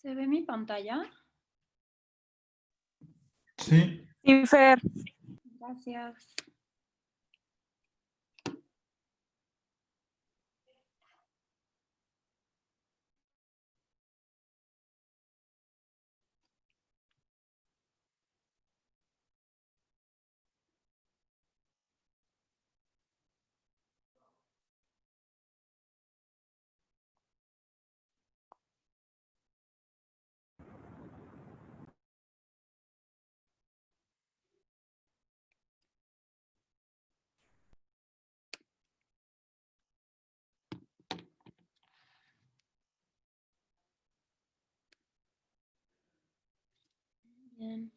¿Se ve mi pantalla? Sí. Sí, Fer. Gracias. Bien.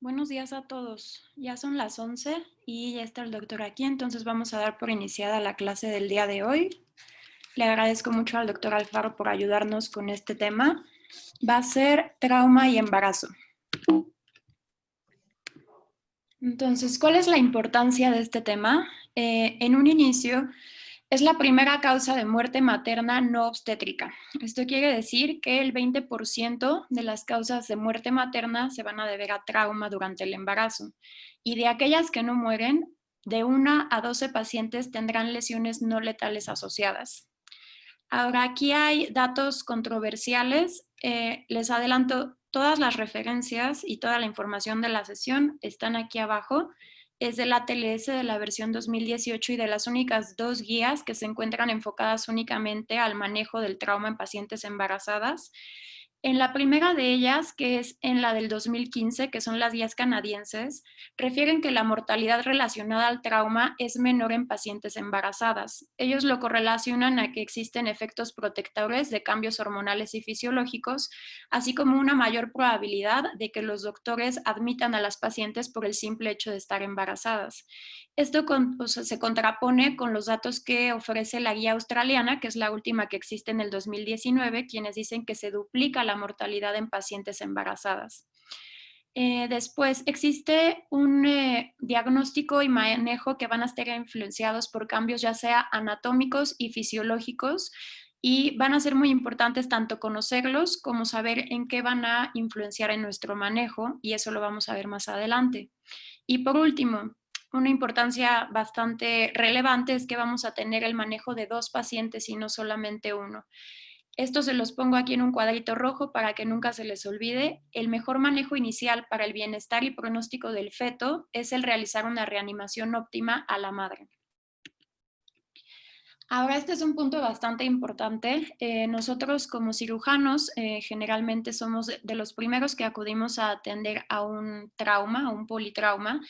Buenos días a todos. Ya son las 11 y ya está el doctor aquí, entonces vamos a dar por iniciada la clase del día de hoy. Le agradezco mucho al doctor Alfaro por ayudarnos con este tema. Va a ser trauma y embarazo. Entonces, ¿cuál es la importancia de este tema? En un inicio, es la primera causa de muerte materna no obstétrica. Esto quiere decir que el 20% de las causas de muerte materna se van a deber a trauma durante el embarazo. Y de aquellas que no mueren, de 1 a 12 pacientes tendrán lesiones no letales asociadas. Ahora, aquí hay datos controversiales. Les adelanto, todas las referencias y toda la información de la sesión están aquí abajo. Es de la TLS de la versión 2018 y de las únicas 2 guías que se encuentran enfocadas únicamente al manejo del trauma en pacientes embarazadas. En la primera de ellas, que es en la del 2015, que son las guías canadienses, refieren que la mortalidad relacionada al trauma es menor en pacientes embarazadas. Ellos lo correlacionan a que existen efectos protectores de cambios hormonales y fisiológicos, así como una mayor probabilidad de que los doctores admitan a las pacientes por el simple hecho de estar embarazadas. Esto se contrapone con los datos que ofrece la guía australiana, que es la última que existe en el 2019, quienes dicen que se duplica la mortalidad en pacientes embarazadas. Después, existe un diagnóstico y manejo que van a estar influenciados por cambios ya sea anatómicos y fisiológicos, y van a ser muy importantes tanto conocerlos como saber en qué van a influenciar en nuestro manejo, y eso lo vamos a ver más adelante. Y por último, una importancia bastante relevante es que vamos a tener el manejo de 2 pacientes y no solamente uno. Esto se los pongo aquí en un cuadrito rojo para que nunca se les olvide. El mejor manejo inicial para el bienestar y pronóstico del feto es el realizar una reanimación óptima a la madre. Ahora, este es un punto bastante importante. Nosotros como cirujanos generalmente somos de los primeros que acudimos a atender a un trauma, a un politrauma,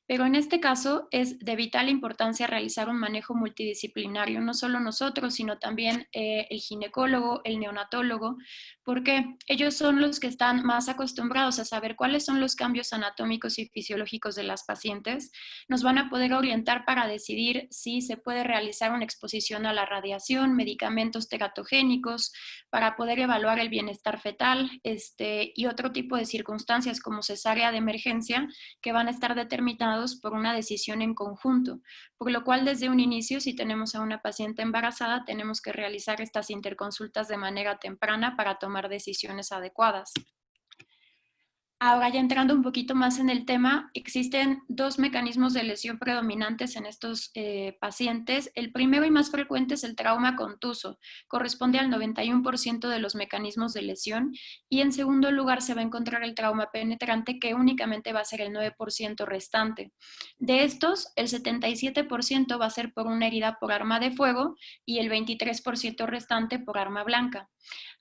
pero en este caso es de vital importancia realizar un manejo multidisciplinario, no solo nosotros, sino también el ginecólogo, el neonatólogo, porque ellos son los que están más acostumbrados a saber cuáles son los cambios anatómicos y fisiológicos de las pacientes. Nos van a poder orientar para decidir si se puede realizar una exposición a la radiación, medicamentos teratogénicos, para poder evaluar el bienestar fetal y otro tipo de circunstancias como cesárea de emergencia que van a estar determinados por una decisión en conjunto. Por lo cual, desde un inicio, si tenemos a una paciente embarazada, tenemos que realizar estas interconsultas de manera temprana para tomar decisiones adecuadas. Ahora, ya entrando un poquito más en el tema, existen 2 mecanismos de lesión predominantes en estos pacientes. El primero y más frecuente es el trauma contuso, corresponde al 91% de los mecanismos de lesión, y en segundo lugar se va a encontrar el trauma penetrante, que únicamente va a ser el 9% restante. De estos, el 77% va a ser por una herida por arma de fuego y el 23% restante por arma blanca.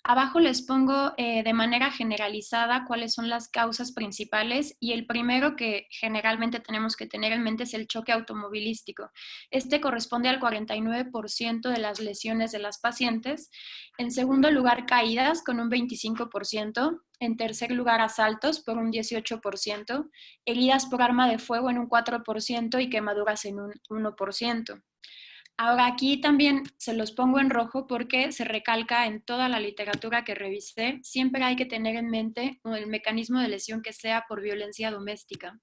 Abajo les pongo de manera generalizada cuáles son las causas principales, y el primero que generalmente tenemos que tener en mente es el choque automovilístico. Este corresponde al 49% de las lesiones de las pacientes. En segundo lugar, caídas con un 25%. En tercer lugar, asaltos por un 18%. Heridas por arma de fuego en un 4% y quemaduras en un 1%. Ahora, aquí también se los pongo en rojo porque se recalca en toda la literatura que revisé, siempre hay que tener en mente el mecanismo de lesión que sea por violencia doméstica.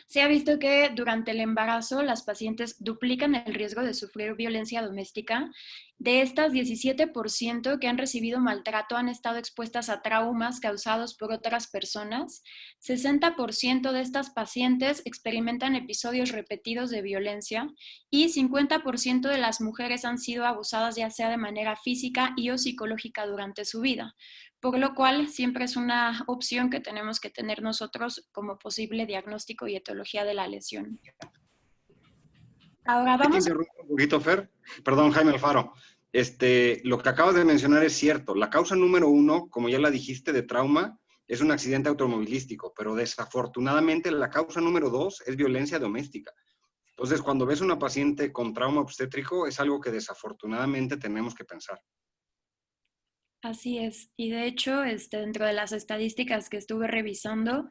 Se ha visto que durante el embarazo las pacientes duplican el riesgo de sufrir violencia doméstica, De estas, 17% que han recibido maltrato han estado expuestas a traumas causados por otras personas. 60% de estas pacientes experimentan episodios repetidos de violencia y 50% de las mujeres han sido abusadas ya sea de manera física y o psicológica durante su vida, por lo cual siempre es una opción que tenemos que tener nosotros como posible diagnóstico y etiología de la lesión. Ahora Te vamos. interrumpo un poquito, Fer. Perdón, Jaime Alfaro. Lo que acabas de mencionar es cierto. La causa número 1, como ya la dijiste, de trauma, es un accidente automovilístico, pero desafortunadamente la causa número 2 es violencia doméstica. Entonces, cuando ves una paciente con trauma obstétrico, es algo que desafortunadamente tenemos que pensar. Así es. Y de hecho, dentro de las estadísticas que estuve revisando,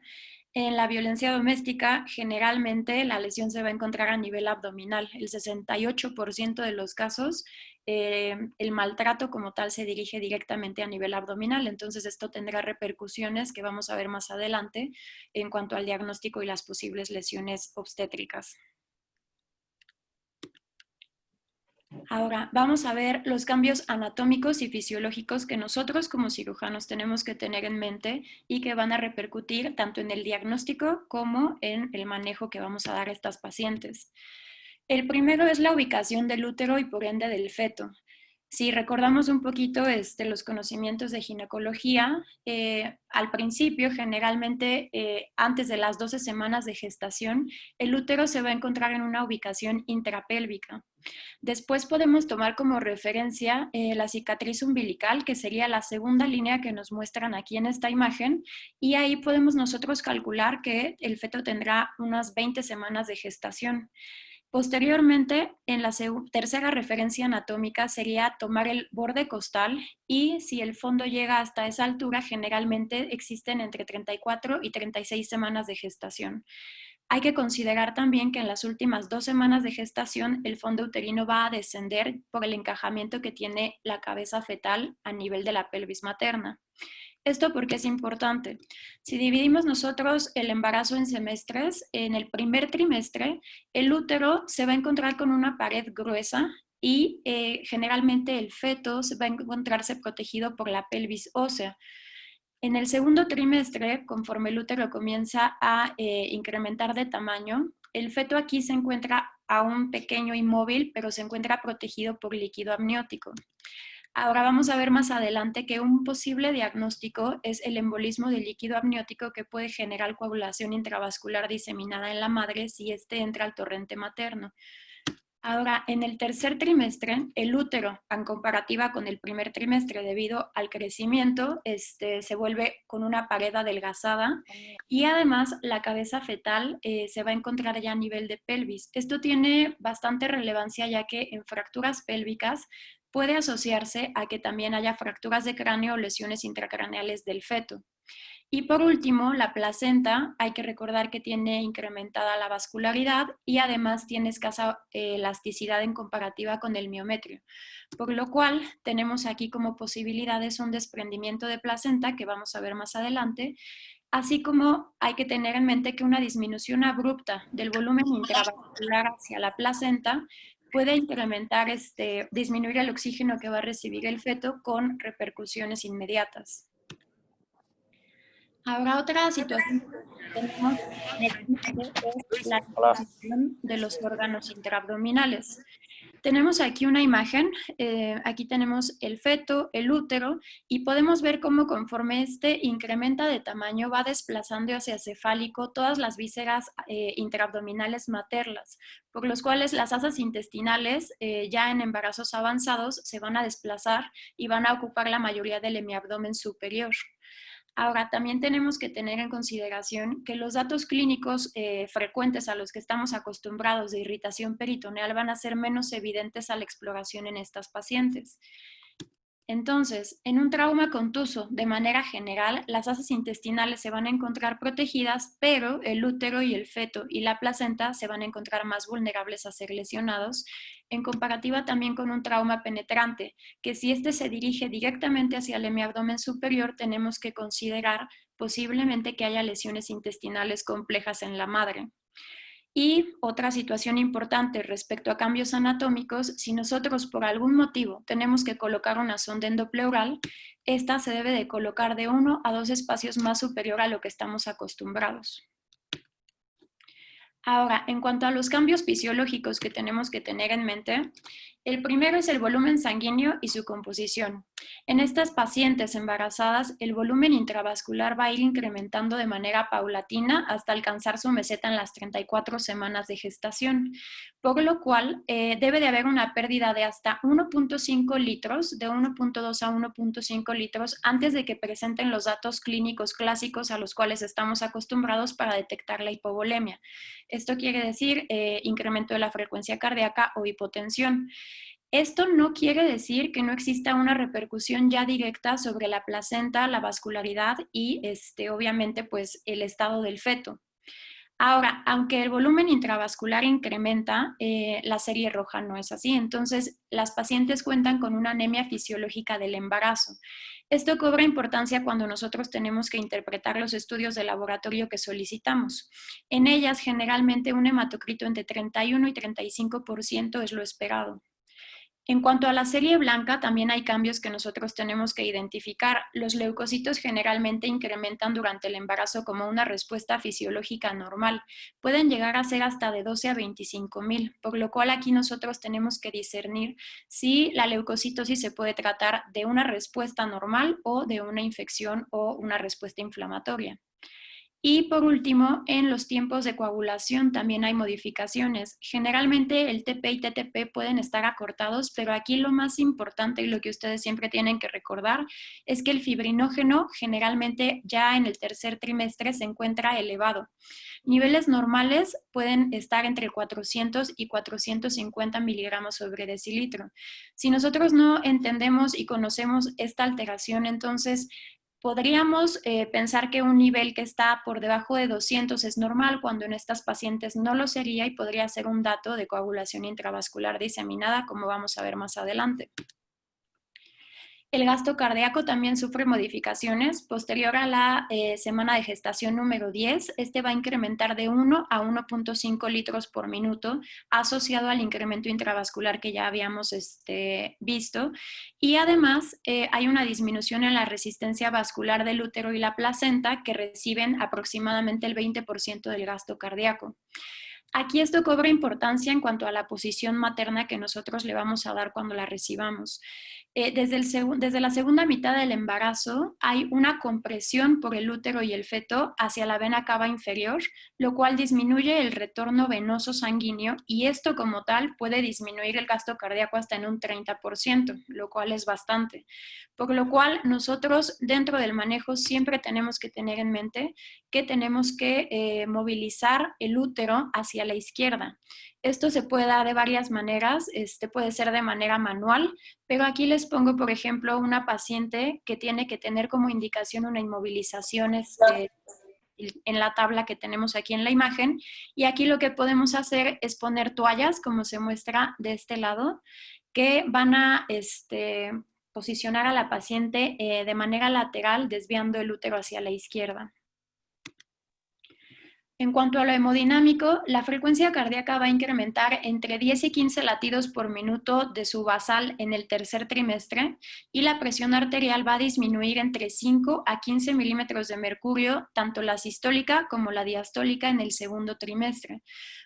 en la violencia doméstica, generalmente la lesión se va a encontrar a nivel abdominal. El 68% de los casos, el maltrato como tal se dirige directamente a nivel abdominal. Entonces, esto tendrá repercusiones que vamos a ver más adelante en cuanto al diagnóstico y las posibles lesiones obstétricas. Ahora, vamos a ver los cambios anatómicos y fisiológicos que nosotros como cirujanos tenemos que tener en mente y que van a repercutir tanto en el diagnóstico como en el manejo que vamos a dar a estas pacientes. El primero es la ubicación del útero y por ende del feto. Si recordamos un poquito los conocimientos de ginecología, al principio, generalmente antes de las 12 semanas de gestación, el útero se va a encontrar en una ubicación intrapélvica. Después podemos tomar como referencia la cicatriz umbilical, que sería la segunda línea que nos muestran aquí en esta imagen, y ahí podemos nosotros calcular que el feto tendrá unas 20 semanas de gestación. Posteriormente, en la tercera referencia anatómica sería tomar el borde costal y si el fondo llega hasta esa altura, generalmente existen entre 34 y 36 semanas de gestación. Hay que considerar también que en las últimas 2 semanas de gestación el fondo uterino va a descender por el encajamiento que tiene la cabeza fetal a nivel de la pelvis materna. Esto porque es importante. Si dividimos nosotros el embarazo en semestres, en el primer trimestre el útero se va a encontrar con una pared gruesa y generalmente el feto va a encontrarse protegido por la pelvis ósea. En el segundo trimestre, conforme el útero comienza a incrementar de tamaño, el feto aquí se encuentra aún pequeño y móvil, pero se encuentra protegido por líquido amniótico. Ahora vamos a ver más adelante que un posible diagnóstico es el embolismo del líquido amniótico que puede generar coagulación intravascular diseminada en la madre si éste entra al torrente materno. Ahora, en el tercer trimestre, el útero, en comparativa con el primer trimestre, debido al crecimiento, se vuelve con una pared adelgazada y además la cabeza fetal se va a encontrar ya a nivel de pelvis. Esto tiene bastante relevancia ya que en fracturas pélvicas puede asociarse a que también haya fracturas de cráneo o lesiones intracraneales del feto. Y por último, la placenta, hay que recordar que tiene incrementada la vascularidad y además tiene escasa elasticidad en comparativa con el miometrio, por lo cual tenemos aquí como posibilidades un desprendimiento de placenta que vamos a ver más adelante, así como hay que tener en mente que una disminución abrupta del volumen intravascular hacia la placenta puede incrementar, disminuir el oxígeno que va a recibir el feto con repercusiones inmediatas. Ahora otra situación que tenemos es la disposición de los órganos intraabdominales. Tenemos aquí una imagen, aquí tenemos el feto, el útero, y podemos ver cómo conforme este incrementa de tamaño va desplazando hacia cefálico todas las vísceras intraabdominales maternas, por los cuales las asas intestinales ya en embarazos avanzados se van a desplazar y van a ocupar la mayoría del hemiabdomen superior. Ahora, también tenemos que tener en consideración que los datos clínicos frecuentes a los que estamos acostumbrados de irritación peritoneal van a ser menos evidentes a la exploración en estas pacientes. Entonces, en un trauma contuso, de manera general, las asas intestinales se van a encontrar protegidas, pero el útero y el feto y la placenta se van a encontrar más vulnerables a ser lesionados, en comparativa también con un trauma penetrante, que si este se dirige directamente hacia el hemiabdomen superior, tenemos que considerar posiblemente que haya lesiones intestinales complejas en la madre. Y otra situación importante respecto a cambios anatómicos, si nosotros por algún motivo tenemos que colocar una sonda endopleural, esta se debe de colocar de 1 a 2 espacios más superior a lo que estamos acostumbrados. Ahora, en cuanto a los cambios fisiológicos que tenemos que tener en mente, el primero es el volumen sanguíneo y su composición. En estas pacientes embarazadas, el volumen intravascular va a ir incrementando de manera paulatina hasta alcanzar su meseta en las 34 semanas de gestación, por lo cual debe de haber una pérdida de hasta 1.5 litros, de 1.2 a 1.5 litros, antes de que presenten los datos clínicos clásicos a los cuales estamos acostumbrados para detectar la hipovolemia. Esto quiere decir incremento de la frecuencia cardíaca o hipotensión. Esto no quiere decir que no exista una repercusión ya directa sobre la placenta, la vascularidad y obviamente pues el estado del feto. Ahora, aunque el volumen intravascular incrementa, la serie roja no es así. Entonces, las pacientes cuentan con una anemia fisiológica del embarazo. Esto cobra importancia cuando nosotros tenemos que interpretar los estudios de laboratorio que solicitamos. En ellas, generalmente un hematocrito entre 31 y 35% es lo esperado. En cuanto a la serie blanca, también hay cambios que nosotros tenemos que identificar. Los leucocitos generalmente incrementan durante el embarazo como una respuesta fisiológica normal. Pueden llegar a ser hasta de 12 a 25,000, por lo cual aquí nosotros tenemos que discernir si la leucocitosis se puede tratar de una respuesta normal o de una infección o una respuesta inflamatoria. Y por último, en los tiempos de coagulación también hay modificaciones. Generalmente el TP y TTP pueden estar acortados, pero aquí lo más importante y lo que ustedes siempre tienen que recordar es que el fibrinógeno generalmente ya en el tercer trimestre se encuentra elevado. Niveles normales pueden estar entre 400 y 450 miligramos sobre decilitro. Si nosotros no entendemos y conocemos esta alteración, entonces podríamos pensar que un nivel que está por debajo de 200 es normal, cuando en estas pacientes no lo sería y podría ser un dato de coagulación intravascular diseminada, como vamos a ver más adelante. El gasto cardíaco también sufre modificaciones. Posterior a la semana de gestación número 10, este va a incrementar de 1 a 1.5 litros por minuto, asociado al incremento intravascular que ya habíamos visto. Y además hay una disminución en la resistencia vascular del útero y la placenta, que reciben aproximadamente el 20% del gasto cardíaco. Aquí esto cobra importancia en cuanto a la posición materna que nosotros le vamos a dar cuando la recibamos. Desde la segunda mitad del embarazo hay una compresión por el útero y el feto hacia la vena cava inferior, lo cual disminuye el retorno venoso sanguíneo y esto como tal puede disminuir el gasto cardíaco hasta en un 30%, lo cual es bastante. Por lo cual nosotros dentro del manejo siempre tenemos que tener en mente que tenemos que movilizar el útero hacia la izquierda. Esto se puede dar de varias maneras, puede ser de manera manual, pero aquí les pongo, por ejemplo, una paciente que tiene que tener como indicación una inmovilización en la tabla que tenemos aquí en la imagen, y aquí lo que podemos hacer es poner toallas, como se muestra de este lado, que van a posicionar a la paciente de manera lateral, desviando el útero hacia la izquierda. En cuanto a lo hemodinámico, la frecuencia cardíaca va a incrementar entre 10 y 15 latidos por minuto de su basal en el tercer trimestre y la presión arterial va a disminuir entre 5 a 15 milímetros de mercurio, tanto la sistólica como la diastólica en el segundo trimestre,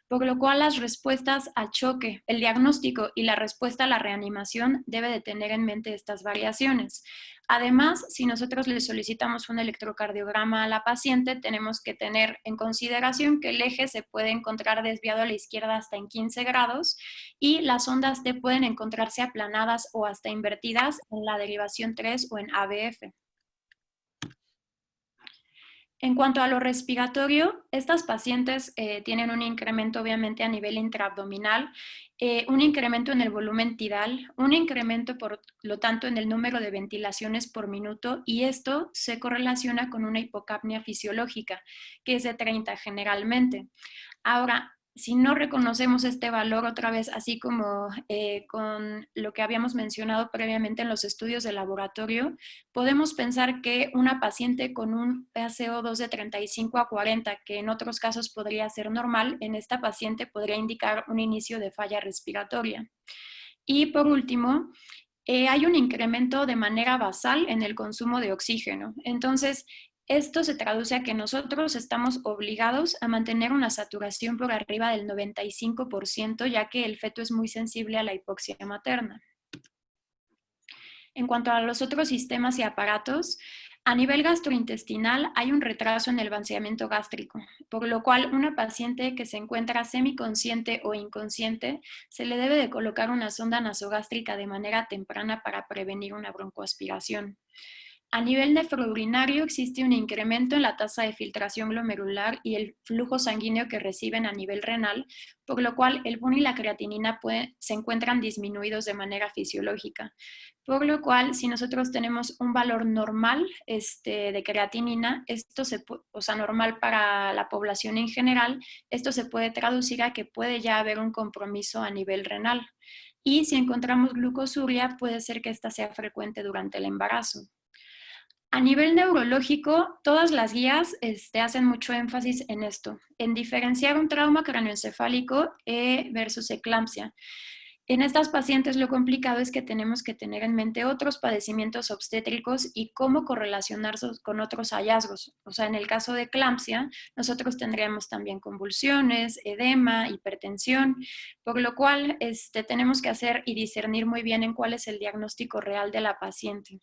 por lo cual las respuestas al choque, el diagnóstico y la respuesta a la reanimación debe de tener en mente estas variaciones. Además, si nosotros le solicitamos un electrocardiograma a la paciente, tenemos que tener en consideración que el eje se puede encontrar desviado a la izquierda hasta en 15 grados y las ondas T pueden encontrarse aplanadas o hasta invertidas en la derivación 3 o en ABF. En cuanto a lo respiratorio, estas pacientes tienen un incremento obviamente a nivel intraabdominal, un incremento en el volumen tidal, un incremento por lo tanto en el número de ventilaciones por minuto y esto se correlaciona con una hipocapnia fisiológica, que es de 30 generalmente. Ahora, si no reconocemos este valor otra vez, así como con lo que habíamos mencionado previamente en los estudios de laboratorio, podemos pensar que una paciente con un PaCO2 de 35 a 40, que en otros casos podría ser normal, en esta paciente podría indicar un inicio de falla respiratoria. Y por último, hay un incremento de manera basal en el consumo de oxígeno. Entonces, esto se traduce a que nosotros estamos obligados a mantener una saturación por arriba del 95%, ya que el feto es muy sensible a la hipoxia materna. En cuanto a los otros sistemas y aparatos, a nivel gastrointestinal hay un retraso en el vaciamiento gástrico, por lo cual una paciente que se encuentra semiconsciente o inconsciente se le debe de colocar una sonda nasogástrica de manera temprana para prevenir una broncoaspiración. A nivel nefrourinario existe un incremento en la tasa de filtración glomerular y el flujo sanguíneo que reciben a nivel renal, por lo cual el BUN y la creatinina se encuentran disminuidos de manera fisiológica. Por lo cual, si nosotros tenemos un valor normal de creatinina, o sea, normal para la población en general, esto se puede traducir a que puede ya haber un compromiso a nivel renal. Y si encontramos glucosuria, puede ser que esta sea frecuente durante el embarazo. A nivel neurológico, todas las guías hacen mucho énfasis en esto, en diferenciar un trauma craneoencefálico versus eclampsia. En estas pacientes lo complicado es que tenemos que tener en mente otros padecimientos obstétricos y cómo correlacionarlos con otros hallazgos. O sea, en el caso de eclampsia, nosotros tendríamos también convulsiones, edema, hipertensión, por lo cual tenemos que hacer y discernir muy bien en cuál es el diagnóstico real de la paciente.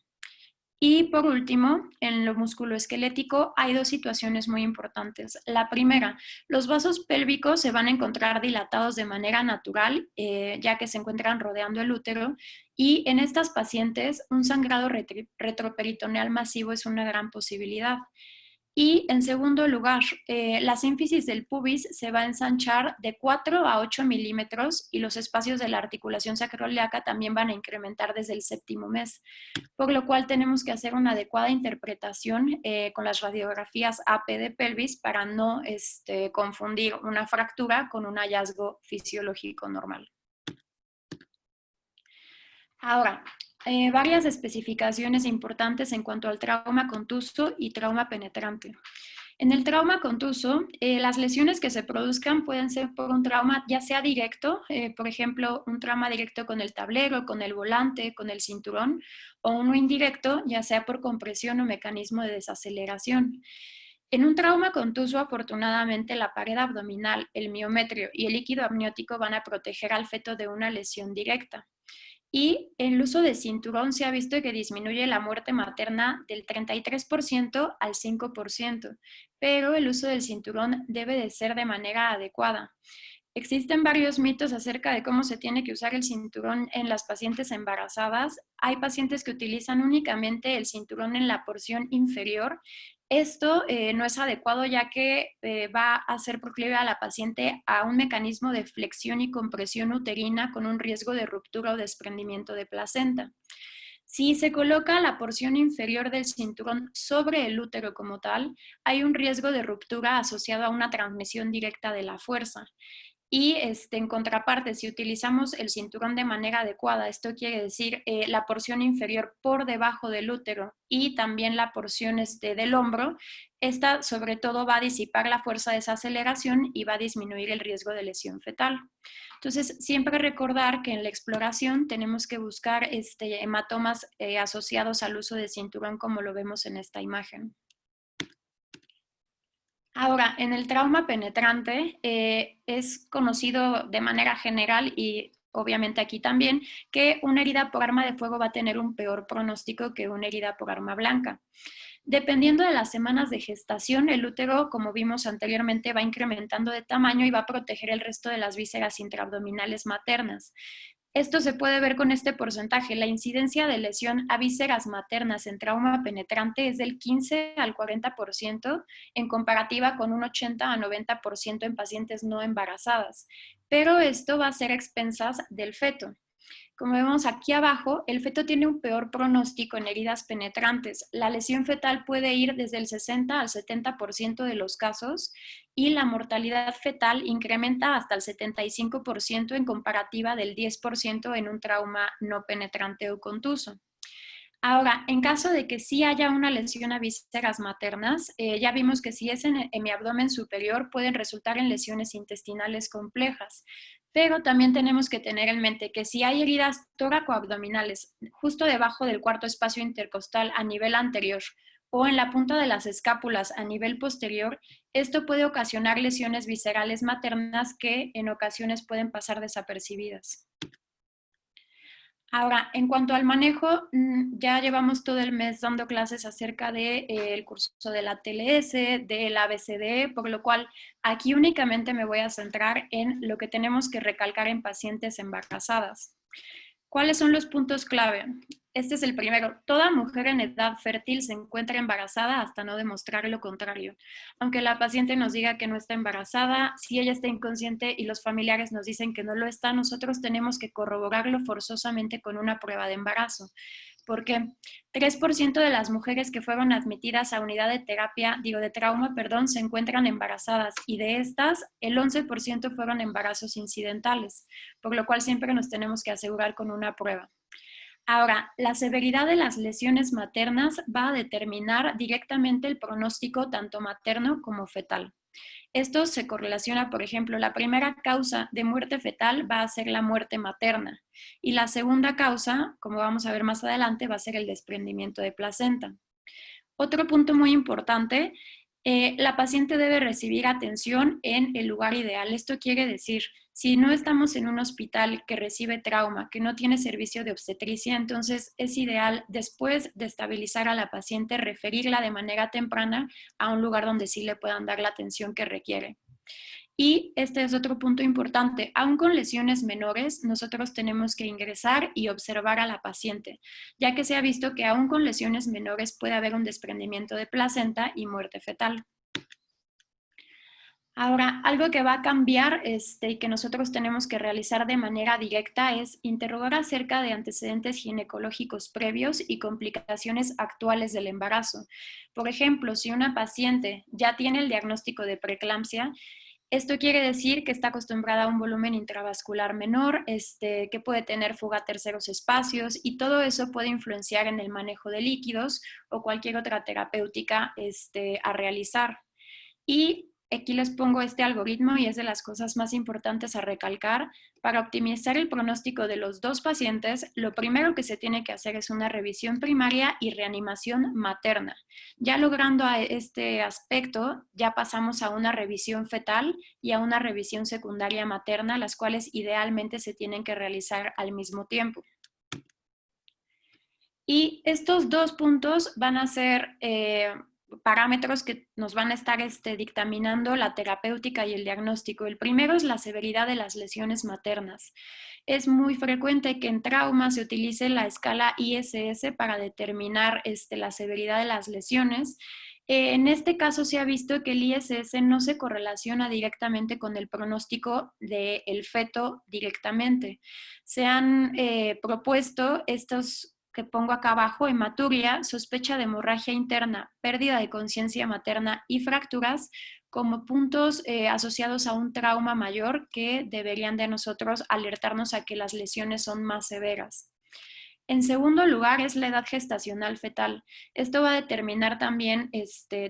Y por último, en lo musculoesquelético hay dos situaciones muy importantes. La primera, los vasos pélvicos se van a encontrar dilatados de manera natural, ya que se encuentran rodeando el útero, y en estas pacientes un sangrado retroperitoneal masivo es una gran posibilidad. Y en segundo lugar, la sínfisis del pubis se va a ensanchar de 4 a 8 milímetros y los espacios de la articulación sacroiliaca también van a incrementar desde el séptimo mes, por lo cual tenemos que hacer una adecuada interpretación con las radiografías AP de pelvis para no confundir una fractura con un hallazgo fisiológico normal. Ahora, varias especificaciones importantes en cuanto al trauma contuso y trauma penetrante. En el trauma contuso, las lesiones que se produzcan pueden ser por un trauma ya sea directo, por ejemplo, un trauma directo con el tablero, con el volante, con el cinturón, o uno indirecto, ya sea por compresión o mecanismo de desaceleración. En un trauma contuso, afortunadamente, la pared abdominal, el miometrio y el líquido amniótico van a proteger al feto de una lesión directa. Y el uso de cinturón se ha visto que disminuye la muerte materna del 33% al 5%, pero el uso del cinturón debe de ser de manera adecuada. Existen varios mitos acerca de cómo se tiene que usar el cinturón en las pacientes embarazadas. Hay pacientes que utilizan únicamente el cinturón en la porción inferior. Esto no es adecuado ya que va a hacer proclive a la paciente a un mecanismo de flexión y compresión uterina con un riesgo de ruptura o desprendimiento de placenta. Si se coloca la porción inferior del cinturón sobre el útero como tal, hay un riesgo de ruptura asociado a una transmisión directa de la fuerza. Y en contraparte, si utilizamos el cinturón de manera adecuada, esto quiere decir la porción inferior por debajo del útero y también la porción del hombro, esta sobre todo va a disipar la fuerza de esa aceleración y va a disminuir el riesgo de lesión fetal. Entonces, siempre recordar que en la exploración tenemos que buscar hematomas asociados al uso de cinturón como lo vemos en esta imagen. Ahora, en el trauma penetrante es conocido de manera general y obviamente aquí también que una herida por arma de fuego va a tener un peor pronóstico que una herida por arma blanca. Dependiendo de las semanas de gestación, el útero, como vimos anteriormente, va incrementando de tamaño y va a proteger el resto de las vísceras intraabdominales maternas. Esto se puede ver con este porcentaje. La incidencia de lesión a vísceras maternas en trauma penetrante es del 15 al 40% en comparativa con un 80 a 90% en pacientes no embarazadas. Pero esto va a ser a expensas del feto. Como vemos aquí abajo, el feto tiene un peor pronóstico en heridas penetrantes. La lesión fetal puede ir desde el 60 al 70% de los casos y la mortalidad fetal incrementa hasta el 75% en comparativa del 10% en un trauma no penetrante o contuso. Ahora, en caso de que sí haya una lesión a vísceras maternas, ya vimos que si es en mi abdomen superior pueden resultar en lesiones intestinales complejas, pero también tenemos que tener en mente que si hay heridas tóraco-abdominales justo debajo del cuarto espacio intercostal a nivel anterior o en la punta de las escápulas a nivel posterior, esto puede ocasionar lesiones viscerales maternas que en ocasiones pueden pasar desapercibidas. Ahora, en cuanto al manejo, ya llevamos todo el mes dando clases acerca del curso de la TLS, del ABCDE, por lo cual aquí únicamente me voy a centrar en lo que tenemos que recalcar en pacientes embarazadas. ¿Cuáles son los puntos clave? Este es el primero. Toda mujer en edad fértil se encuentra embarazada hasta no demostrar lo contrario. Aunque la paciente nos diga que no está embarazada, si ella está inconsciente y los familiares nos dicen que no lo está, nosotros tenemos que corroborarlo forzosamente con una prueba de embarazo. Porque 3% de las mujeres que fueron admitidas a unidad de terapia, de trauma, se encuentran embarazadas y de estas, el 11% fueron embarazos incidentales, por lo cual siempre nos tenemos que asegurar con una prueba. Ahora, la severidad de las lesiones maternas va a determinar directamente el pronóstico tanto materno como fetal. Esto se correlaciona, por ejemplo, la primera causa de muerte fetal va a ser la muerte materna y la segunda causa, como vamos a ver más adelante, va a ser el desprendimiento de placenta. Otro punto muy importante, la paciente debe recibir atención en el lugar ideal. Esto quiere decir, si no estamos en un hospital que recibe trauma, que no tiene servicio de obstetricia, entonces es ideal, después de estabilizar a la paciente, referirla de manera temprana a un lugar donde sí le puedan dar la atención que requiere. Y este es otro punto importante. Aún con lesiones menores, nosotros tenemos que ingresar y observar a la paciente, ya que se ha visto que aún con lesiones menores puede haber un desprendimiento de placenta y muerte fetal. Ahora, algo que va a cambiar y que nosotros tenemos que realizar de manera directa es interrogar acerca de antecedentes ginecológicos previos y complicaciones actuales del embarazo. Por ejemplo, si una paciente ya tiene el diagnóstico de preeclampsia, esto quiere decir que está acostumbrada a un volumen intravascular menor, que puede tener fuga a terceros espacios y todo eso puede influenciar en el manejo de líquidos o cualquier otra terapéutica a realizar. Y aquí les pongo este algoritmo y es de las cosas más importantes a recalcar. Para optimizar el pronóstico de los dos pacientes, lo primero que se tiene que hacer es una revisión primaria y reanimación materna. Ya logrando a este aspecto, ya pasamos a una revisión fetal y a una revisión secundaria materna, las cuales idealmente se tienen que realizar al mismo tiempo. Y estos dos puntos van a ser parámetros que nos van a estar dictaminando la terapéutica y el diagnóstico. El primero es la severidad de las lesiones maternas. Es muy frecuente que en trauma se utilice la escala ISS para determinar la severidad de las lesiones. En este caso se ha visto que el ISS no se correlaciona directamente con el pronóstico del feto directamente. Se han propuesto estos que pongo acá abajo: hematuria, sospecha de hemorragia interna, pérdida de conciencia materna y fracturas como puntos asociados a un trauma mayor que deberían de nosotros alertarnos a que las lesiones son más severas. En segundo lugar es la edad gestacional fetal. Esto va a determinar también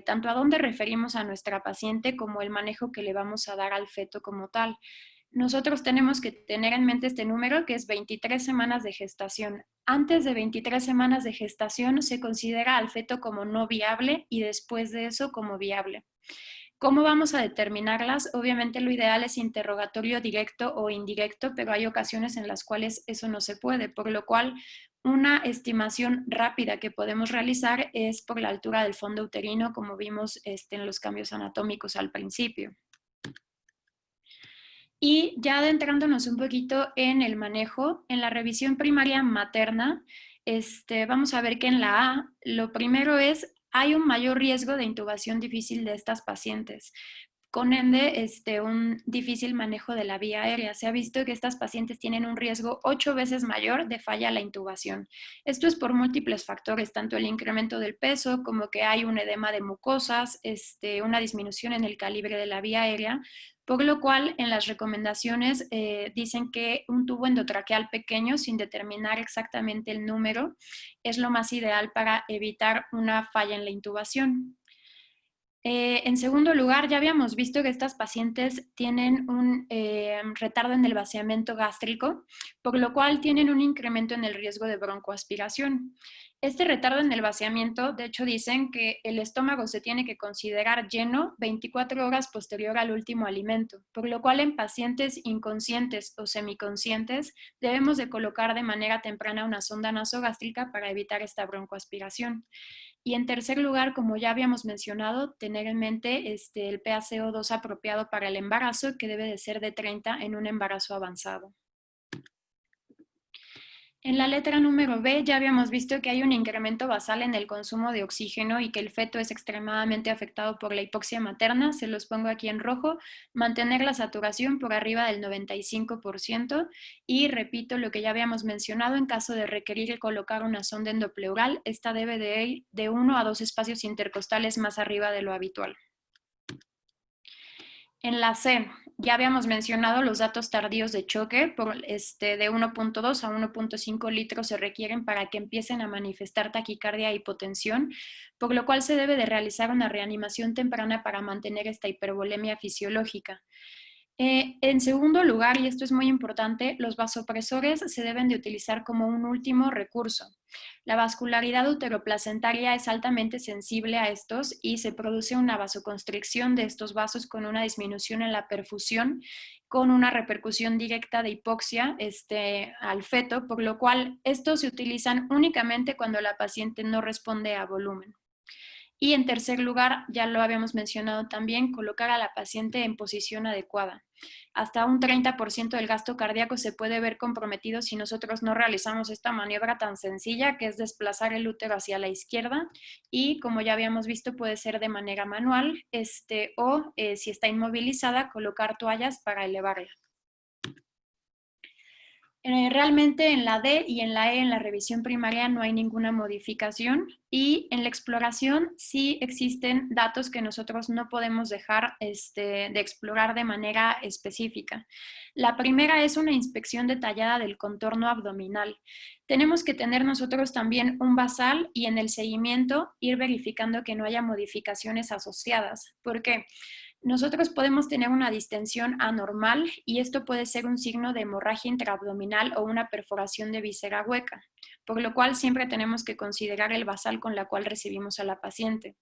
tanto a dónde referimos a nuestra paciente como el manejo que le vamos a dar al feto como tal. Nosotros tenemos que tener en mente este número, que es 23 semanas de gestación. Antes de 23 semanas de gestación se considera al feto como no viable y después de eso como viable. ¿Cómo vamos a determinarlas? Obviamente lo ideal es interrogatorio directo o indirecto, pero hay ocasiones en las cuales eso no se puede, por lo cual una estimación rápida que podemos realizar es por la altura del fondo uterino, como vimos en los cambios anatómicos al principio. Y ya adentrándonos un poquito en el manejo, en la revisión primaria materna, vamos a ver que en la A, lo primero es, hay un mayor riesgo de intubación difícil de estas pacientes. con ende un difícil manejo de la vía aérea. Se ha visto que estas pacientes tienen un riesgo 8 veces mayor de falla a la intubación. Esto es por múltiples factores, tanto el incremento del peso como que hay un edema de mucosas, una disminución en el calibre de la vía aérea, por lo cual en las recomendaciones dicen que un tubo endotraqueal pequeño, sin determinar exactamente el número, es lo más ideal para evitar una falla en la intubación. En segundo lugar, ya habíamos visto que estas pacientes tienen un retardo en el vaciamiento gástrico, por lo cual tienen un incremento en el riesgo de broncoaspiración. Este retardo en el vaciamiento, de hecho, dicen que el estómago se tiene que considerar lleno 24 horas posterior al último alimento, por lo cual en pacientes inconscientes o semiconscientes debemos de colocar de manera temprana una sonda nasogástrica para evitar esta broncoaspiración. Y en tercer lugar, como ya habíamos mencionado, tener en mente el PaCO2 apropiado para el embarazo, que debe de ser de 30 en un embarazo avanzado. En la letra número B ya habíamos visto que hay un incremento basal en el consumo de oxígeno y que el feto es extremadamente afectado por la hipoxia materna. Se los pongo aquí en rojo. Mantener la saturación por arriba del 95% y repito lo que ya habíamos mencionado, en caso de requerir colocar una sonda endopleural, esta debe de ir de 1 a 2 espacios intercostales más arriba de lo habitual. En la C, ya habíamos mencionado los datos tardíos de choque, de 1.2 a 1.5 litros se requieren para que empiecen a manifestar taquicardia e hipotensión, por lo cual se debe de realizar una reanimación temprana para mantener esta hipervolemia fisiológica. En segundo lugar, y esto es muy importante, los vasopresores se deben de utilizar como un último recurso. La vascularidad uteroplacentaria es altamente sensible a estos y se produce una vasoconstricción de estos vasos con una disminución en la perfusión, con una repercusión directa de hipoxia al feto, por lo cual estos se utilizan únicamente cuando la paciente no responde a volumen. Y en tercer lugar, ya lo habíamos mencionado también, colocar a la paciente en posición adecuada. Hasta un 30% del gasto cardíaco se puede ver comprometido si nosotros no realizamos esta maniobra tan sencilla, que es desplazar el útero hacia la izquierda, y como ya habíamos visto puede ser de manera manual o si está inmovilizada, colocar toallas para elevarla. Realmente en la D y en la E, en la revisión primaria, no hay ninguna modificación, y en la exploración sí existen datos que nosotros no podemos dejar de explorar de manera específica. La primera es una inspección detallada del contorno abdominal. Tenemos que tener nosotros también un basal y en el seguimiento ir verificando que no haya modificaciones asociadas. ¿Por qué? Nosotros podemos tener una distensión anormal y esto puede ser un signo de hemorragia intraabdominal o una perforación de víscera hueca, por lo cual siempre tenemos que considerar el basal con la cual recibimos a la paciente.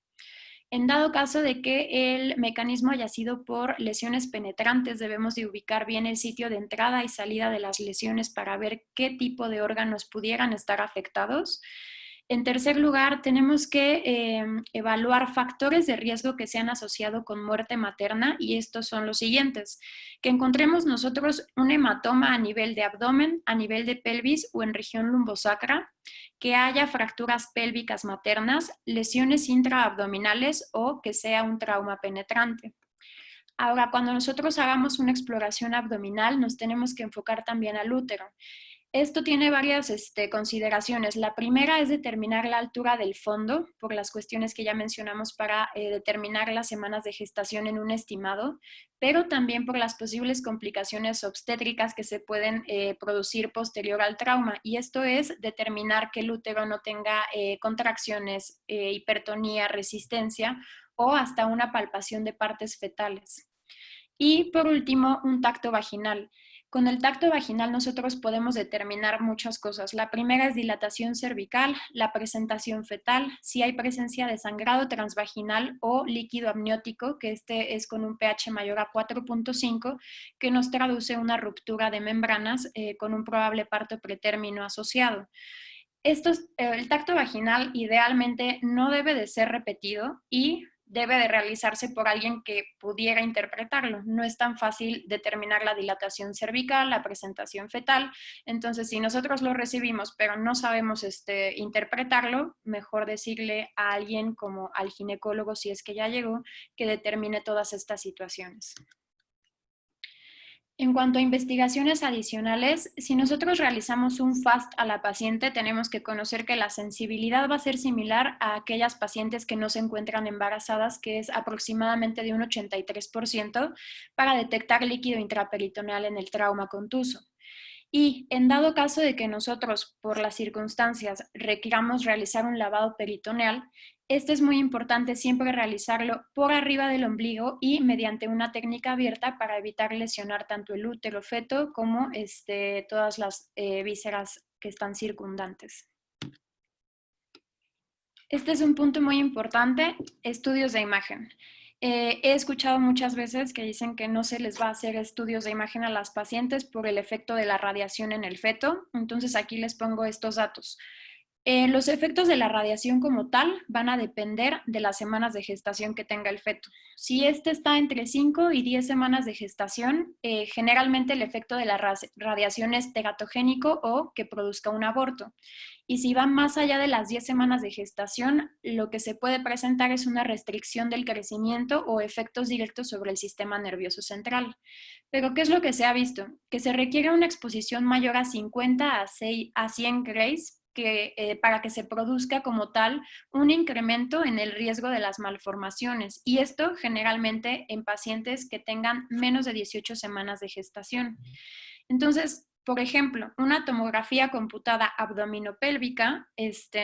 En dado caso de que el mecanismo haya sido por lesiones penetrantes, debemos de ubicar bien el sitio de entrada y salida de las lesiones para ver qué tipo de órganos pudieran estar afectados. En tercer lugar, tenemos que evaluar factores de riesgo que se han asociado con muerte materna, y estos son los siguientes: que encontremos nosotros un hematoma a nivel de abdomen, a nivel de pelvis o en región lumbosacra, que haya fracturas pélvicas maternas, lesiones intraabdominales o que sea un trauma penetrante. Ahora, cuando nosotros hagamos una exploración abdominal, nos tenemos que enfocar también al útero. Esto tiene varias consideraciones. La primera es determinar la altura del fondo, por las cuestiones que ya mencionamos para determinar las semanas de gestación en un estimado, pero también por las posibles complicaciones obstétricas que se pueden producir posterior al trauma. Y esto es determinar que el útero no tenga contracciones, hipertonía, resistencia o hasta una palpación de partes fetales. Y por último, un tacto vaginal. Con el tacto vaginal nosotros podemos determinar muchas cosas. La primera es dilatación cervical, la presentación fetal, si hay presencia de sangrado transvaginal o líquido amniótico, que este es con un pH mayor a 4.5, que nos traduce una ruptura de membranas con un probable parto pretérmino asociado. El tacto vaginal idealmente no debe de ser repetido y debe de realizarse por alguien que pudiera interpretarlo. No es tan fácil determinar la dilatación cervical, la presentación fetal. Entonces, si nosotros lo recibimos, pero no sabemos interpretarlo, mejor decirle a alguien como al ginecólogo, si es que ya llegó, que determine todas estas situaciones. En cuanto a investigaciones adicionales, si nosotros realizamos un FAST a la paciente, tenemos que conocer que la sensibilidad va a ser similar a aquellas pacientes que no se encuentran embarazadas, que es aproximadamente de un 83% para detectar líquido intraperitoneal en el trauma contuso. Y en dado caso de que nosotros, por las circunstancias, requiramos realizar un lavado peritoneal, este es muy importante siempre realizarlo por arriba del ombligo y mediante una técnica abierta para evitar lesionar tanto el útero feto como todas las vísceras que están circundantes. Este es un punto muy importante, estudios de imagen. He escuchado muchas veces que dicen que no se les va a hacer estudios de imagen a las pacientes por el efecto de la radiación en el feto. Entonces aquí les pongo estos datos. Los efectos de la radiación como tal van a depender de las semanas de gestación que tenga el feto. Si este está entre 5 y 10 semanas de gestación, generalmente el efecto de la radiación es teratogénico o que produzca un aborto. Y si va más allá de las 10 semanas de gestación, lo que se puede presentar es una restricción del crecimiento o efectos directos sobre el sistema nervioso central. Pero, ¿qué es lo que se ha visto? Que se requiere una exposición mayor a 50 a 100 grays para que se produzca como tal un incremento en el riesgo de las malformaciones. Y esto generalmente en pacientes que tengan menos de 18 semanas de gestación. Entonces, por ejemplo, una tomografía computada abdominopélvica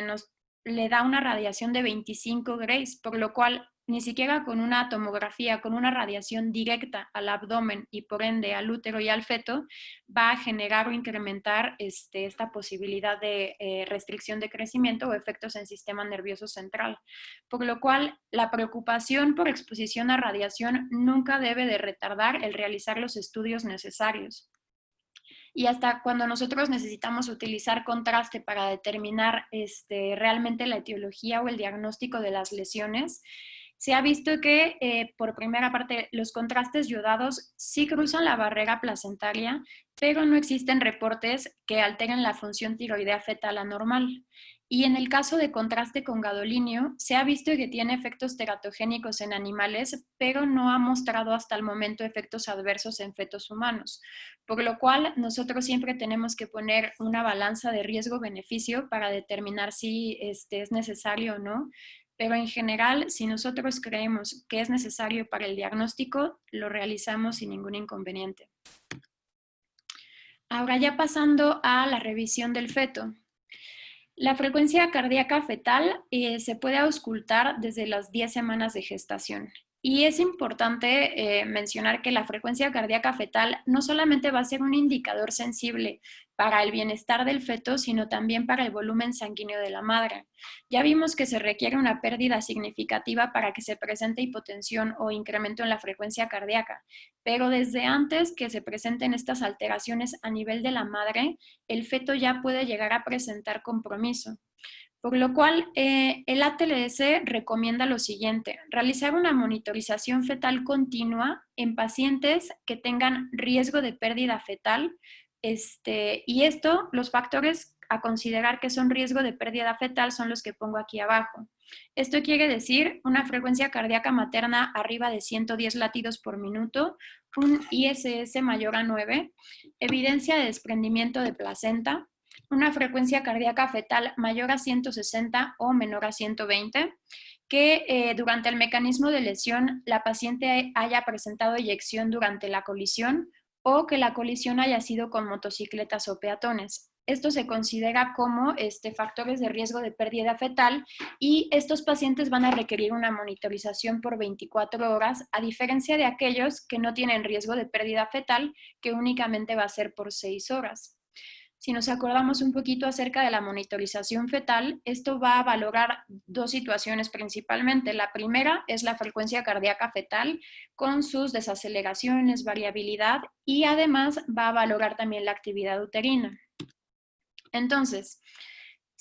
nos le da una radiación de 25 grays, por lo cual ni siquiera con una tomografía, con una radiación directa al abdomen y por ende al útero y al feto, va a generar o incrementar esta posibilidad de restricción de crecimiento o efectos en sistema nervioso central. Por lo cual, la preocupación por exposición a radiación nunca debe de retardar el realizar los estudios necesarios. Y hasta cuando nosotros necesitamos utilizar contraste para determinar realmente la etiología o el diagnóstico de las lesiones, se ha visto que, por primera parte, los contrastes yodados sí cruzan la barrera placentaria, pero no existen reportes que alteren la función tiroidea fetal anormal. Y en el caso de contraste con gadolinio, se ha visto que tiene efectos teratogénicos en animales, pero no ha mostrado hasta el momento efectos adversos en fetos humanos. Por lo cual, nosotros siempre tenemos que poner una balanza de riesgo-beneficio para determinar si es necesario o no. Pero en general, si nosotros creemos que es necesario para el diagnóstico, lo realizamos sin ningún inconveniente. Ahora ya pasando a la revisión del feto. La frecuencia cardíaca fetal se puede auscultar desde las 10 semanas de gestación. Y es importante mencionar que la frecuencia cardíaca fetal no solamente va a ser un indicador sensible para el bienestar del feto, sino también para el volumen sanguíneo de la madre. Ya vimos que se requiere una pérdida significativa para que se presente hipotensión o incremento en la frecuencia cardíaca, pero desde antes que se presenten estas alteraciones a nivel de la madre, el feto ya puede llegar a presentar compromiso. Por lo cual, el ATLS recomienda lo siguiente: realizar una monitorización fetal continua en pacientes que tengan riesgo de pérdida fetal. Y esto, los factores a considerar que son riesgo de pérdida fetal son los que pongo aquí abajo. Esto quiere decir una frecuencia cardíaca materna arriba de 110 latidos por minuto, un ISS mayor a 9, evidencia de desprendimiento de placenta, una frecuencia cardíaca fetal mayor a 160 o menor a 120, que durante el mecanismo de lesión la paciente haya presentado eyección durante la colisión o que la colisión haya sido con motocicletas o peatones. Esto se considera como factores de riesgo de pérdida fetal y estos pacientes van a requerir una monitorización por 24 horas, a diferencia de aquellos que no tienen riesgo de pérdida fetal, que únicamente va a ser por 6 horas. Si nos acordamos un poquito acerca de la monitorización fetal, esto va a valorar dos situaciones principalmente. La primera es la frecuencia cardíaca fetal con sus desaceleraciones, variabilidad y además va a valorar también la actividad uterina. Entonces,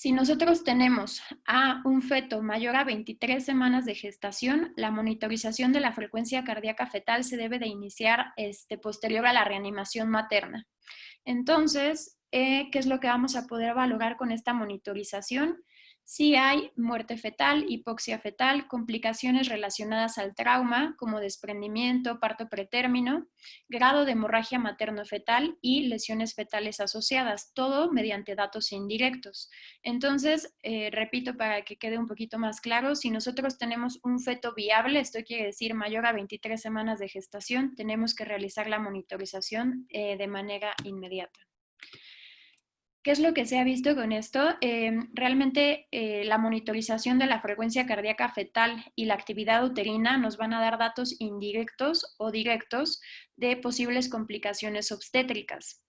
Si nosotros tenemos a un feto mayor a 23 semanas de gestación, la monitorización de la frecuencia cardíaca fetal se debe de iniciar posterior a la reanimación materna. Entonces, ¿qué es lo que vamos a poder valorar con esta monitorización? Si hay muerte fetal, hipoxia fetal, complicaciones relacionadas al trauma como desprendimiento, parto pretérmino, grado de hemorragia materno-fetal y lesiones fetales asociadas, todo mediante datos indirectos. Entonces, repito para que quede un poquito más claro, si nosotros tenemos un feto viable, esto quiere decir mayor a 23 semanas de gestación, tenemos que realizar la monitorización de manera inmediata. ¿Qué es lo que se ha visto con esto? Realmente la monitorización de la frecuencia cardíaca fetal y la actividad uterina nos van a dar datos indirectos o directos de posibles complicaciones obstétricas.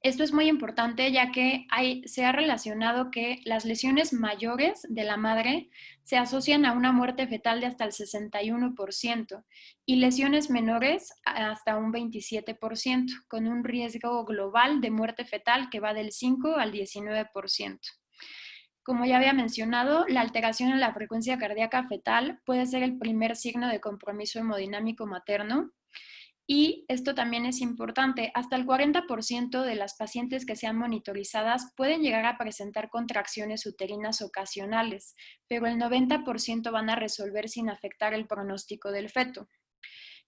Esto es muy importante ya que se ha relacionado que las lesiones mayores de la madre se asocian a una muerte fetal de hasta el 61% y lesiones menores hasta un 27%, con un riesgo global de muerte fetal que va del 5 al 19%. Como ya había mencionado, la alteración en la frecuencia cardíaca fetal puede ser el primer signo de compromiso hemodinámico materno. Y esto también es importante, hasta el 40% de las pacientes que sean monitorizadas pueden llegar a presentar contracciones uterinas ocasionales, pero el 90% van a resolver sin afectar el pronóstico del feto.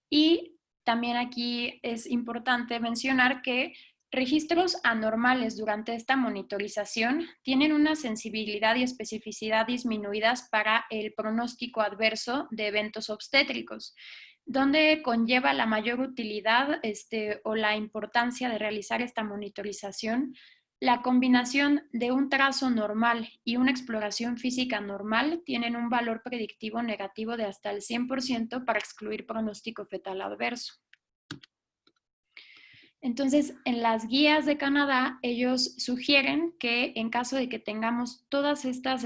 Y también aquí es importante mencionar que registros anormales durante esta monitorización tienen una sensibilidad y especificidad disminuidas para el pronóstico adverso de eventos obstétricos, donde conlleva la mayor utilidad o la importancia de realizar esta monitorización, la combinación de un trazo normal y una exploración física normal tienen un valor predictivo negativo de hasta el 100% para excluir pronóstico fetal adverso. Entonces, en las guías de Canadá, ellos sugieren que en caso de que tengamos todas estas,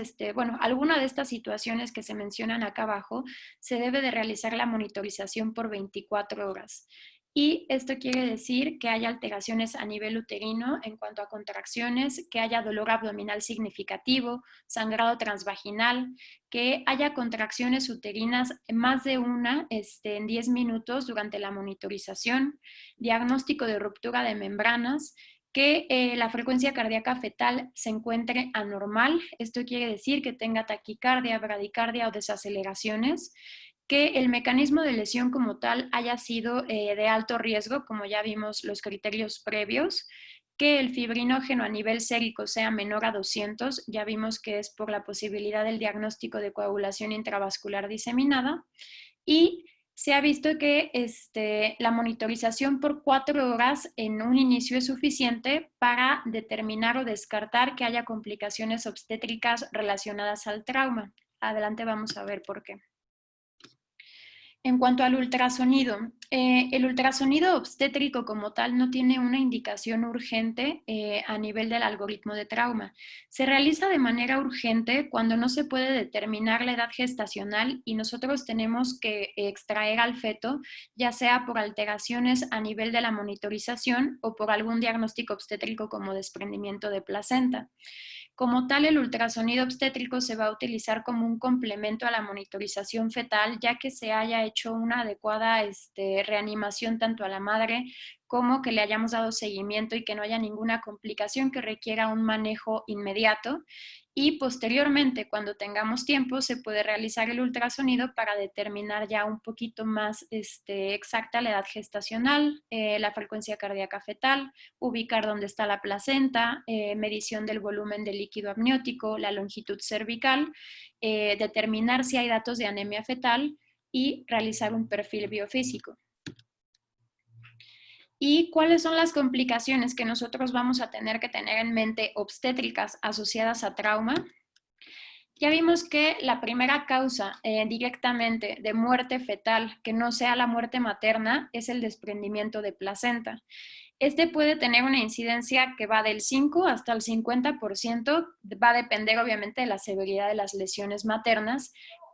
alguna de estas situaciones que se mencionan acá abajo, se debe de realizar la monitorización por 24 horas. Y esto quiere decir que haya alteraciones a nivel uterino en cuanto a contracciones, que haya dolor abdominal significativo, sangrado transvaginal, que haya contracciones uterinas más de una en 10 minutos durante la monitorización, diagnóstico de ruptura de membranas, que la frecuencia cardíaca fetal se encuentre anormal, esto quiere decir que tenga taquicardia, bradicardia o desaceleraciones, que el mecanismo de lesión como tal haya sido de alto riesgo, como ya vimos los criterios previos, que el fibrinógeno a nivel sérico sea menor a 200, ya vimos que es por la posibilidad del diagnóstico de coagulación intravascular diseminada, y se ha visto que la monitorización por 4 horas en un inicio es suficiente para determinar o descartar que haya complicaciones obstétricas relacionadas al trauma. Adelante vamos a ver por qué. En cuanto al ultrasonido, el ultrasonido obstétrico como tal no tiene una indicación urgente a nivel del algoritmo de trauma. Se realiza de manera urgente cuando no se puede determinar la edad gestacional y nosotros tenemos que extraer al feto, ya sea por alteraciones a nivel de la monitorización o por algún diagnóstico obstétrico como desprendimiento de placenta. Como tal, el ultrasonido obstétrico se va a utilizar como un complemento a la monitorización fetal, ya que se haya hecho una adecuada reanimación tanto a la madre como que le hayamos dado seguimiento y que no haya ninguna complicación que requiera un manejo inmediato. Y posteriormente, cuando tengamos tiempo, se puede realizar el ultrasonido para determinar ya un poquito más exacta la edad gestacional, la frecuencia cardíaca fetal, ubicar dónde está la placenta, medición del volumen del líquido amniótico, la longitud cervical, determinar si hay datos de anemia fetal y realizar un perfil biofísico. ¿Y cuáles son las complicaciones que nosotros vamos a tener que tener en mente obstétricas asociadas a trauma? Ya vimos que la primera causa directamente de muerte fetal, que no sea la muerte materna, es el desprendimiento de placenta. Este puede tener una incidencia que va del 5 hasta el 50%, va a depender obviamente de la severidad de las lesiones maternas,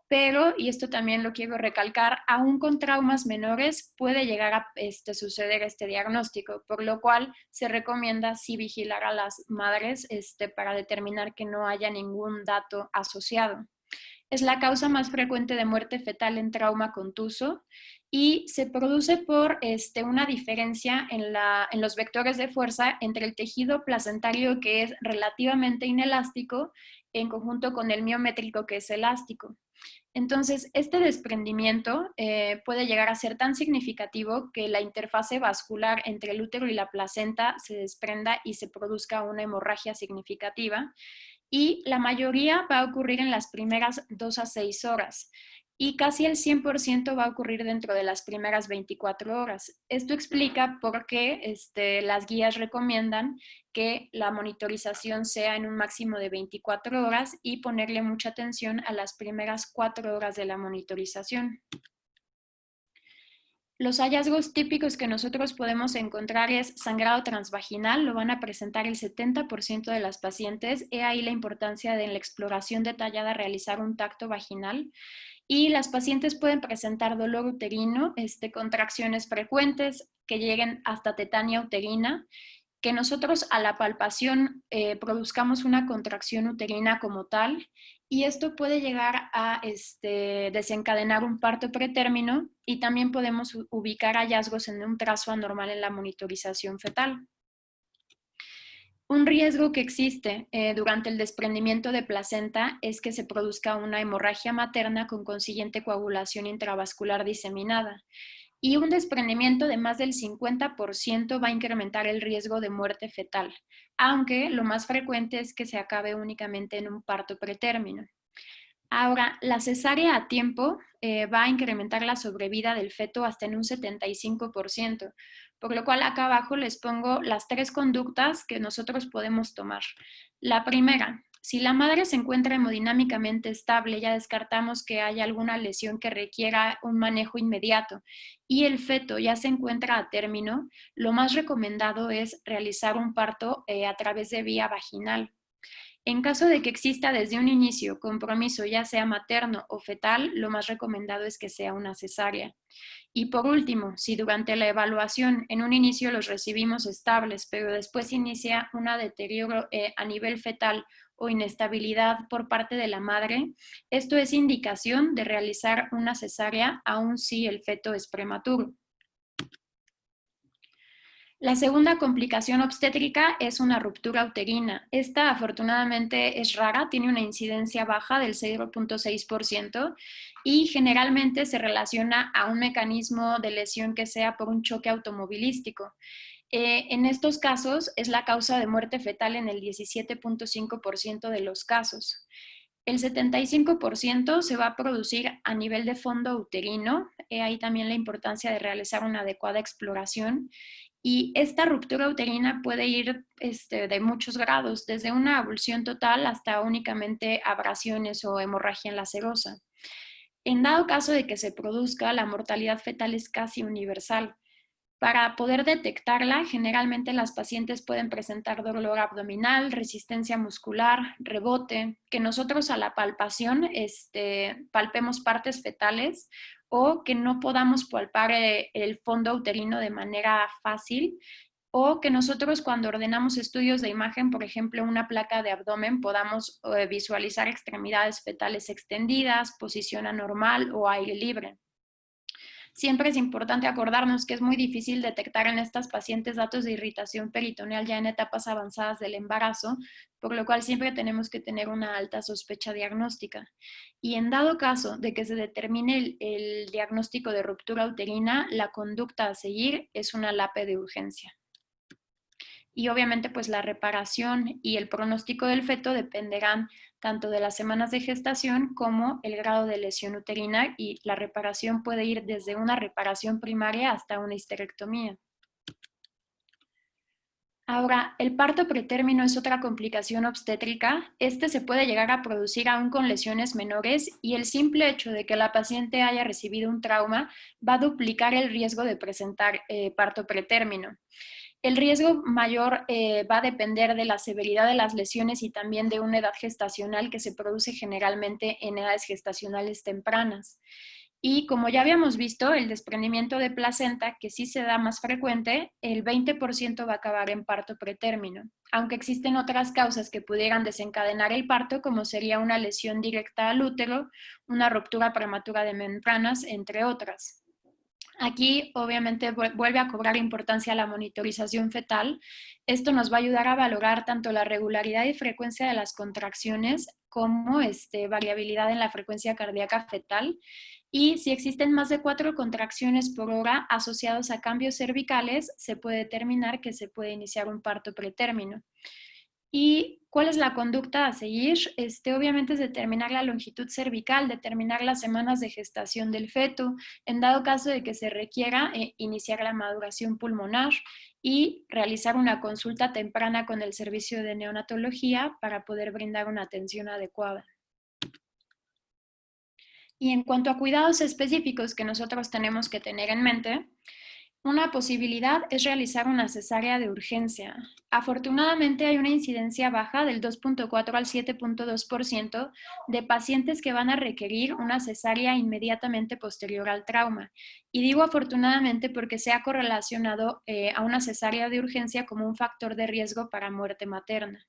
pero, y esto también lo quiero recalcar, aún con traumas menores puede llegar a suceder este diagnóstico, por lo cual se recomienda sí vigilar a las madres para determinar que no haya ningún dato asociado. Es la causa más frecuente de muerte fetal en trauma contuso y se produce por una diferencia en los vectores de fuerza entre el tejido placentario, que es relativamente inelástico, en conjunto con el miométrico, que es elástico. Entonces, este desprendimiento puede llegar a ser tan significativo que la interfase vascular entre el útero y la placenta se desprenda y se produzca una hemorragia significativa. Y la mayoría va a ocurrir en las primeras 2 a 6 horas y casi el 100% va a ocurrir dentro de las primeras 24 horas. Esto explica por qué las guías recomiendan que la monitorización sea en un máximo de 24 horas y ponerle mucha atención a las primeras 4 horas de la monitorización. Los hallazgos típicos que nosotros podemos encontrar es sangrado transvaginal, lo van a presentar el 70% de las pacientes. He ahí la importancia de en la exploración detallada realizar un tacto vaginal. Y las pacientes pueden presentar dolor uterino, contracciones frecuentes que lleguen hasta tetania uterina, que nosotros a la palpación produzcamos una contracción uterina como tal, y esto puede llegar a desencadenar un parto pretérmino, y también podemos ubicar hallazgos en un trazo anormal en la monitorización fetal. Un riesgo que existe durante el desprendimiento de placenta es que se produzca una hemorragia materna con consiguiente coagulación intravascular diseminada. Y un desprendimiento de más del 50% va a incrementar el riesgo de muerte fetal, aunque lo más frecuente es que se acabe únicamente en un parto pretérmino. Ahora, la cesárea a tiempo va a incrementar la sobrevida del feto hasta en un 75%, por lo cual acá abajo les pongo las 3 conductas que nosotros podemos tomar. La primera, si la madre se encuentra hemodinámicamente estable, ya descartamos que haya alguna lesión que requiera un manejo inmediato y el feto ya se encuentra a término, lo más recomendado es realizar un parto a través de vía vaginal. En caso de que exista desde un inicio compromiso, ya sea materno o fetal, lo más recomendado es que sea una cesárea. Y por último, si durante la evaluación en un inicio los recibimos estables, pero después inicia un deterioro a nivel fetal o inestabilidad por parte de la madre, esto es indicación de realizar una cesárea aun si el feto es prematuro. La segunda complicación obstétrica es una ruptura uterina. Esta afortunadamente es rara, tiene una incidencia baja del 0.6% y generalmente se relaciona a un mecanismo de lesión que sea por un choque automovilístico. En estos casos es la causa de muerte fetal en el 17.5% de los casos. El 75% se va a producir a nivel de fondo uterino. Ahí también la importancia de realizar una adecuada exploración. Y esta ruptura uterina puede ir de muchos grados, desde una avulsión total hasta únicamente abrasiones o hemorragia lacerosa. En dado caso de que se produzca, la mortalidad fetal es casi universal. Para poder detectarla, generalmente las pacientes pueden presentar dolor abdominal, resistencia muscular, rebote, que nosotros a la palpación palpemos partes fetales o que no podamos palpar el fondo uterino de manera fácil, o que nosotros cuando ordenamos estudios de imagen, por ejemplo, una placa de abdomen, podamos visualizar extremidades fetales extendidas, posición anormal o aire libre. Siempre es importante acordarnos que es muy difícil detectar en estas pacientes datos de irritación peritoneal ya en etapas avanzadas del embarazo, por lo cual siempre tenemos que tener una alta sospecha diagnóstica. Y en dado caso de que se determine el diagnóstico de ruptura uterina, la conducta a seguir es una LAPE de urgencia. Y obviamente pues la reparación y el pronóstico del feto dependerán tanto de las semanas de gestación como el grado de lesión uterina, y la reparación puede ir desde una reparación primaria hasta una histerectomía. Ahora, el parto pretérmino es otra complicación obstétrica. Este se puede llegar a producir aún con lesiones menores, y el simple hecho de que la paciente haya recibido un trauma va a duplicar el riesgo de presentar parto pretérmino. El riesgo mayor va a depender de la severidad de las lesiones y también de una edad gestacional que se produce generalmente en edades gestacionales tempranas. Y como ya habíamos visto, el desprendimiento de placenta, que sí se da más frecuente, el 20% va a acabar en parto pretérmino, aunque existen otras causas que pudieran desencadenar el parto, como sería una lesión directa al útero, una ruptura prematura de membranas, entre otras. Aquí obviamente vuelve a cobrar importancia la monitorización fetal. Esto nos va a ayudar a valorar tanto la regularidad y frecuencia de las contracciones como variabilidad en la frecuencia cardíaca fetal. Y si existen más de 4 contracciones por hora asociados a cambios cervicales, se puede determinar que se puede iniciar un parto pretérmino. ¿Y cuál es la conducta a seguir? Obviamente es determinar la longitud cervical, determinar las semanas de gestación del feto, en dado caso de que se requiera iniciar la maduración pulmonar y realizar una consulta temprana con el servicio de neonatología para poder brindar una atención adecuada. Y en cuanto a cuidados específicos que nosotros tenemos que tener en mente, una posibilidad es realizar una cesárea de urgencia. Afortunadamente hay una incidencia baja del 2.4 al 7.2% de pacientes que van a requerir una cesárea inmediatamente posterior al trauma. Y digo afortunadamente porque se ha correlacionado a una cesárea de urgencia como un factor de riesgo para muerte materna.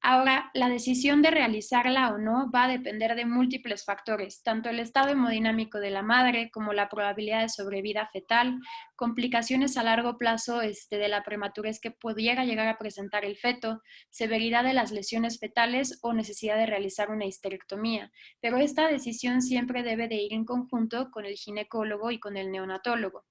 Ahora, la decisión de realizarla o no va a depender de múltiples factores, tanto el estado hemodinámico de la madre como la probabilidad de sobrevida fetal, complicaciones a largo plazo de la prematurez que pudiera llegar a presentar el feto, severidad de las lesiones fetales o necesidad de realizar una histerectomía. Pero esta decisión siempre debe de ir en conjunto con el ginecólogo y con el neonatólogo.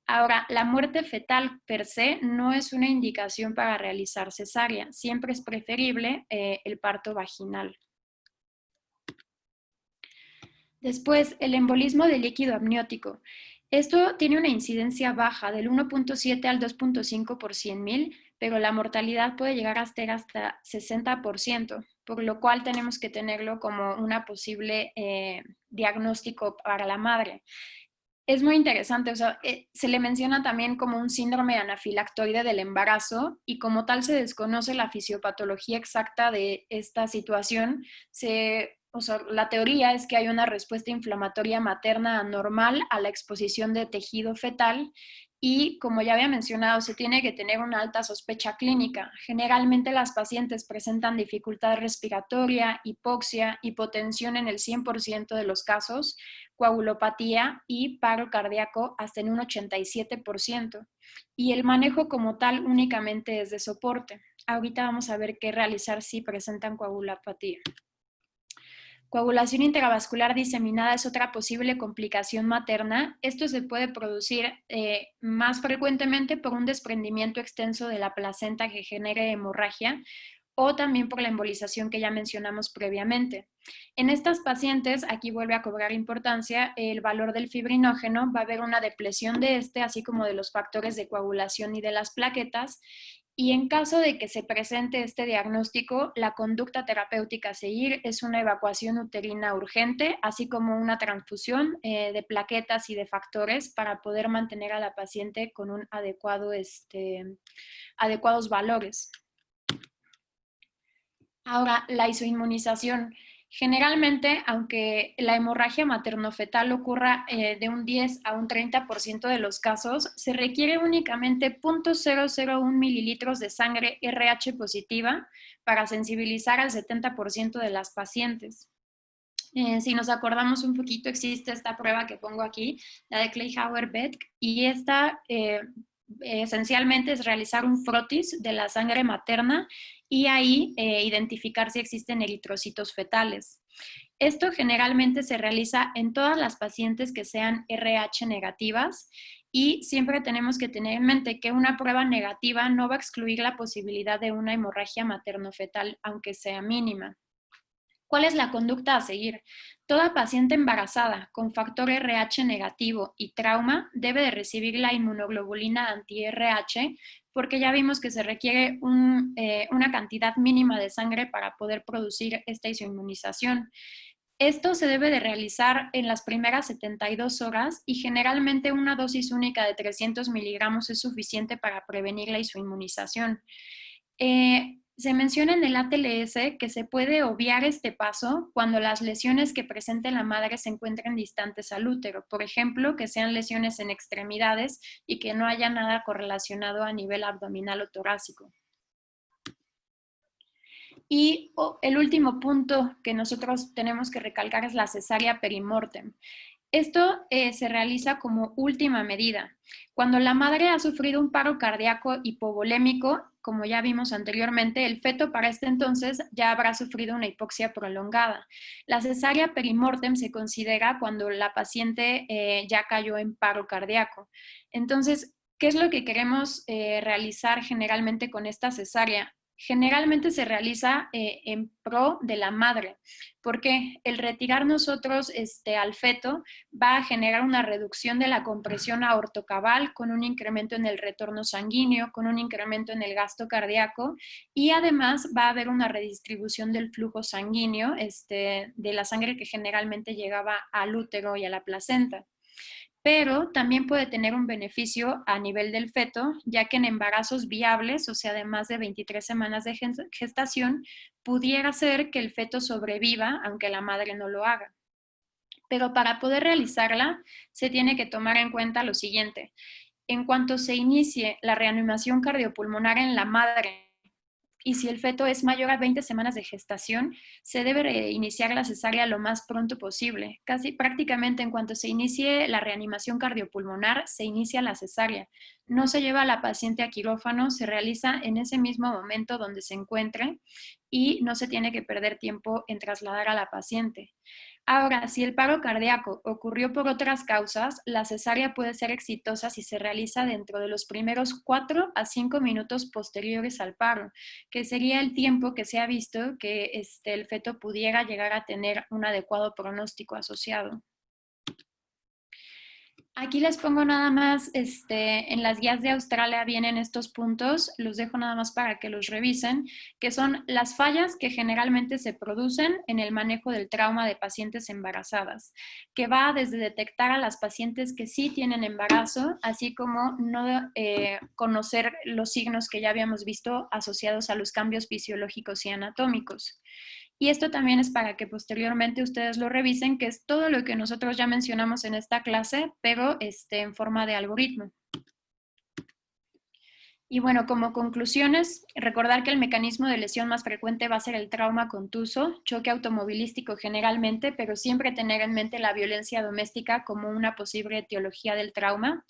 Ahora, la muerte fetal per se no es una indicación para realizar cesárea. Siempre es preferible el parto vaginal. Después, el embolismo del líquido amniótico. Esto tiene una incidencia baja del 1.7 al 2.5 por 100.000, pero la mortalidad puede llegar a ser hasta 60%, por lo cual tenemos que tenerlo como una posible diagnóstico para la madre. Es muy interesante, o sea, se le menciona también como un síndrome anafilactoide del embarazo y como tal se desconoce la fisiopatología exacta de esta situación. La teoría es que hay una respuesta inflamatoria materna anormal a la exposición de tejido fetal y, como ya había mencionado, se tiene que tener una alta sospecha clínica. Generalmente las pacientes presentan dificultad respiratoria, hipoxia, hipotensión en el 100% de los casos, coagulopatía y paro cardíaco hasta en un 87%. Y el manejo como tal únicamente es de soporte. Ahorita vamos a ver qué realizar si presentan coagulopatía. Coagulación intravascular diseminada es otra posible complicación materna. Esto se puede producir más frecuentemente por un desprendimiento extenso de la placenta que genere hemorragia o también por la embolización que ya mencionamos previamente. En estas pacientes, aquí vuelve a cobrar importancia el valor del fibrinógeno, va a haber una depresión de así como de los factores de coagulación y de las plaquetas, y en caso de que se presente este diagnóstico, la conducta terapéutica a seguir es una evacuación uterina urgente, así como una transfusión de plaquetas y de factores para poder mantener a la paciente con un adecuados valores. Ahora, la isoinmunización. Generalmente, aunque la hemorragia materno-fetal ocurra de un 10 a un 30% de los casos, se requiere únicamente 0.001 mililitros de sangre RH positiva para sensibilizar al 70% de las pacientes. Si nos acordamos un poquito, existe esta prueba que pongo aquí, la de Kleihauer-Betz, y esta esencialmente es realizar un frotis de la sangre materna y ahí identificar si existen eritrocitos fetales. Esto generalmente se realiza en todas las pacientes que sean RH negativas y siempre tenemos que tener en mente que una prueba negativa no va a excluir la posibilidad de una hemorragia materno-fetal, aunque sea mínima. ¿Cuál es la conducta a seguir? Toda paciente embarazada con factor RH negativo y trauma debe de recibir la inmunoglobulina anti-RH porque ya vimos que se requiere una cantidad mínima de sangre para poder producir esta isoinmunización. Esto se debe de realizar en las primeras 72 horas y generalmente una dosis única de 300 miligramos es suficiente para prevenir la inmunización. Se menciona en el ATLS que se puede obviar este paso cuando las lesiones que presente la madre se encuentren distantes al útero, por ejemplo, que sean lesiones en extremidades y que no haya nada correlacionado a nivel abdominal o torácico. Y el último punto que nosotros tenemos que recalcar es la cesárea perimortem. Esto se realiza como última medida. Cuando la madre ha sufrido un paro cardíaco hipovolémico, como ya vimos anteriormente, el feto para este entonces ya habrá sufrido una hipoxia prolongada. La cesárea perimortem se considera cuando la paciente ya cayó en paro cardíaco. Entonces, ¿qué es lo que queremos realizar generalmente con esta cesárea? Generalmente se realiza en pro de la madre, porque el retirar nosotros al feto va a generar una reducción de la compresión aortocabal con un incremento en el retorno sanguíneo, con un incremento en el gasto cardíaco y además va a haber una redistribución del flujo sanguíneo de la sangre que generalmente llegaba al útero y a la placenta. Pero también puede tener un beneficio a nivel del feto, ya que en embarazos viables, o sea, de más de 23 semanas de gestación, pudiera ser que el feto sobreviva, aunque la madre no lo haga. Pero para poder realizarla, se tiene que tomar en cuenta lo siguiente. En cuanto se inicie la reanimación cardiopulmonar en la madre, y si el feto es mayor a 20 semanas de gestación, se debe iniciar la cesárea lo más pronto posible. Casi prácticamente en cuanto se inicie la reanimación cardiopulmonar, se inicia la cesárea. No se lleva a la paciente a quirófano, se realiza en ese mismo momento donde se encuentre y no se tiene que perder tiempo en trasladar a la paciente. Ahora, si el paro cardíaco ocurrió por otras causas, la cesárea puede ser exitosa si se realiza dentro de los primeros 4 a 5 minutos posteriores al paro, que sería el tiempo que se ha visto que el feto pudiera llegar a tener un adecuado pronóstico asociado. Aquí les pongo nada más, en las guías de Australia vienen estos puntos, los dejo nada más para que los revisen, que son las fallas que generalmente se producen en el manejo del trauma de pacientes embarazadas, que va desde detectar a las pacientes que sí tienen embarazo, así como no conocer los signos que ya habíamos visto asociados a los cambios fisiológicos y anatómicos. Y esto también es para que posteriormente ustedes lo revisen, que es todo lo que nosotros ya mencionamos en esta clase, pero en forma de algoritmo. Y bueno, como conclusiones, recordar que el mecanismo de lesión más frecuente va a ser el trauma contuso, choque automovilístico generalmente, pero siempre tener en mente la violencia doméstica como una posible etiología del trauma.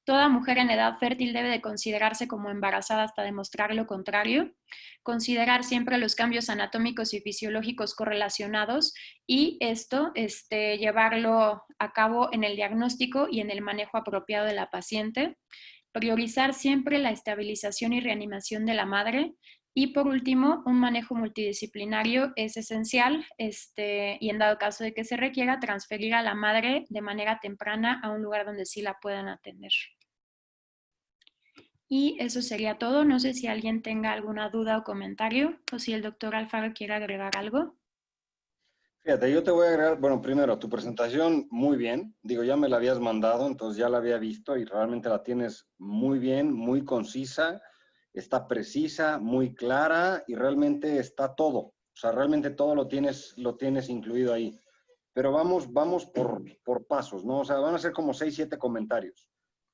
Toda mujer en edad fértil debe de considerarse como embarazada hasta demostrar lo contrario. Considerar siempre los cambios anatómicos y fisiológicos correlacionados y esto llevarlo a cabo en el diagnóstico y en el manejo apropiado de la paciente. Priorizar siempre la estabilización y reanimación de la madre. Y por último, un manejo multidisciplinario es esencial y en dado caso de que se requiera, transferir a la madre de manera temprana a un lugar donde sí la puedan atender. Y eso sería todo. No sé si alguien tenga alguna duda o comentario o si el doctor Alfaro quiere agregar algo. Fíjate, yo te voy a agregar, bueno, primero, tu presentación muy bien. Digo, ya me la habías mandado, entonces ya la había visto y realmente la tienes muy bien, muy concisa, está precisa, muy clara y realmente está todo. O sea, realmente todo lo tienes incluido ahí. Pero vamos por pasos, ¿no? O sea, van a ser como 6, 7 comentarios.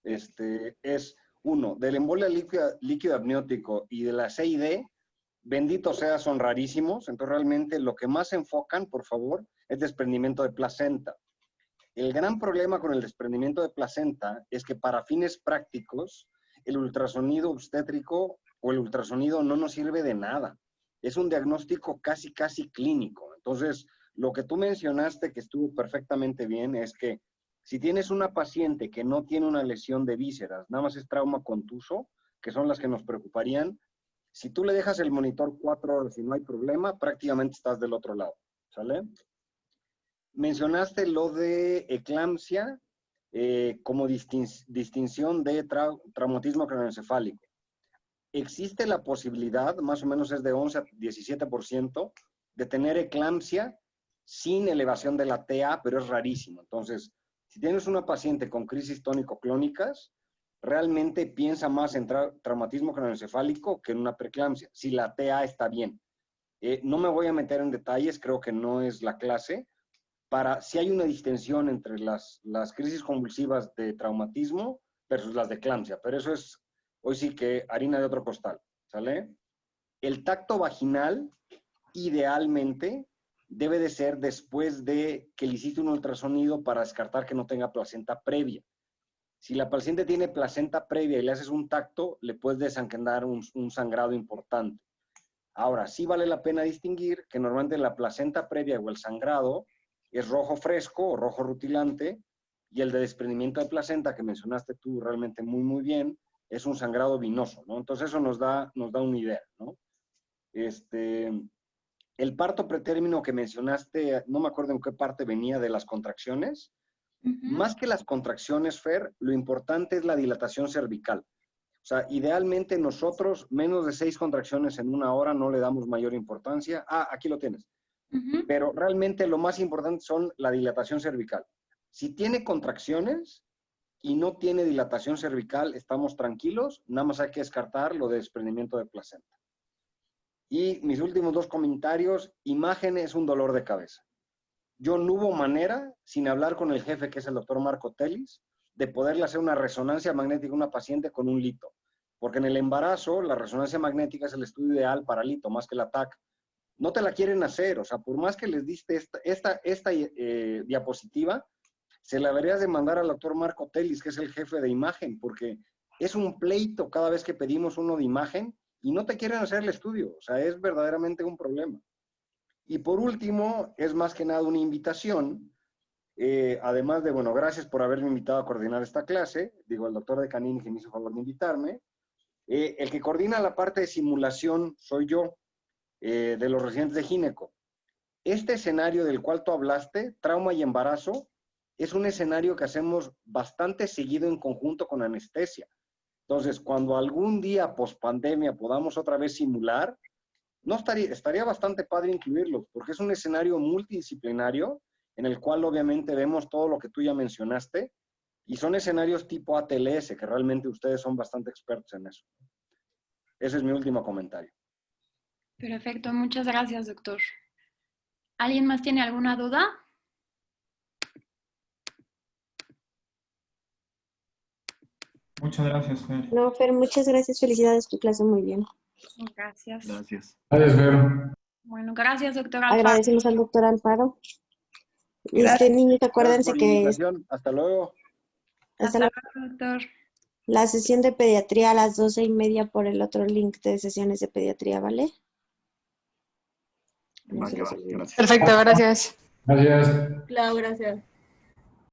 Es uno, del embolia líquido amniótico y de la CID, bendito sea, son rarísimos. Entonces, realmente lo que más se enfocan, por favor, es desprendimiento de placenta. El gran problema con el desprendimiento de placenta es que para fines prácticos, el ultrasonido obstétrico o el ultrasonido no nos sirve de nada. Es un diagnóstico casi clínico. Entonces, lo que tú mencionaste que estuvo perfectamente bien es que si tienes una paciente que no tiene una lesión de vísceras, nada más es trauma contuso, que son las que nos preocuparían, si tú le dejas el monitor 4 horas y no hay problema, prácticamente estás del otro lado, ¿sale? Mencionaste lo de eclampsia como distinción de traumatismo craneoencefálico. Existe la posibilidad, más o menos es de 11 a 17%, de tener eclampsia sin elevación de la TA, pero es rarísimo. Entonces, si tienes una paciente con crisis tónico-clónicas, realmente piensa más en traumatismo craneoencefálico que en una preeclampsia, si la TA está bien. No me voy a meter en detalles, creo que no es la clase, para si hay una distensión entre las crisis convulsivas de traumatismo versus las de eclampsia, pero eso es hoy sí que harina de otro costal, ¿sale? El tacto vaginal, idealmente, debe de ser después de que le hiciste un ultrasonido para descartar que no tenga placenta previa. Si la paciente tiene placenta previa y le haces un tacto, le puedes desangrar un sangrado importante. Ahora, sí vale la pena distinguir que normalmente la placenta previa o el sangrado es rojo fresco o rojo rutilante, y el de desprendimiento de placenta, que mencionaste tú realmente muy, muy bien, es un sangrado vinoso, ¿no? Entonces eso nos da una idea, ¿no? El parto pretérmino que mencionaste, no me acuerdo en qué parte venía de las contracciones. Más que las contracciones, Fer, lo importante es la dilatación cervical. O sea, idealmente nosotros, menos de 6 contracciones en una hora, no le damos mayor importancia. Ah, aquí lo tienes. Pero realmente lo más importante son la dilatación cervical. Si tiene contracciones y no tiene dilatación cervical, estamos tranquilos, nada más hay que descartar lo de desprendimiento de placenta. Y mis últimos 2 comentarios: imagen es un dolor de cabeza. Yo no hubo manera, sin hablar con el jefe, que es el doctor Marco Telis, de poderle hacer una resonancia magnética a una paciente con un lito. Porque en el embarazo, la resonancia magnética es el estudio ideal para lito, más que la TAC. No te la quieren hacer, o sea, por más que les diste esta diapositiva, se la deberías de mandar al doctor Marco Telis, que es el jefe de imagen, porque es un pleito cada vez que pedimos uno de imagen y no te quieren hacer el estudio. O sea, es verdaderamente un problema. Y por último, es más que nada una invitación, además de, bueno, gracias por haberme invitado a coordinar esta clase, digo, el doctor de Canini, que me hizo favor de invitarme. El que coordina la parte de simulación soy yo, de los residentes de gineco. Este escenario del cual tú hablaste, trauma y embarazo, es un escenario que hacemos bastante seguido en conjunto con anestesia. Entonces, cuando algún día pospandemia podamos otra vez simular, no estaría bastante padre incluirlos, porque es un escenario multidisciplinario en el cual obviamente vemos todo lo que tú ya mencionaste, y son escenarios tipo ATLS, que realmente ustedes son bastante expertos en eso. Ese es mi último comentario. Perfecto, muchas gracias, doctor. ¿Alguien más tiene alguna duda? Muchas gracias, Fer. No, Fer, muchas gracias. Felicidades, tu clase muy bien. Gracias. Gracias. Gracias, Fer. Bueno, gracias, doctor Alfaro. Agradecemos al doctor Alfaro. Niños, acuérdense que Hasta luego. hasta luego, doctor. La sesión de pediatría a las 12:30 por el otro link de sesiones de pediatría, ¿vale? No se los olvide. Perfecto, gracias. Gracias. Claro, gracias.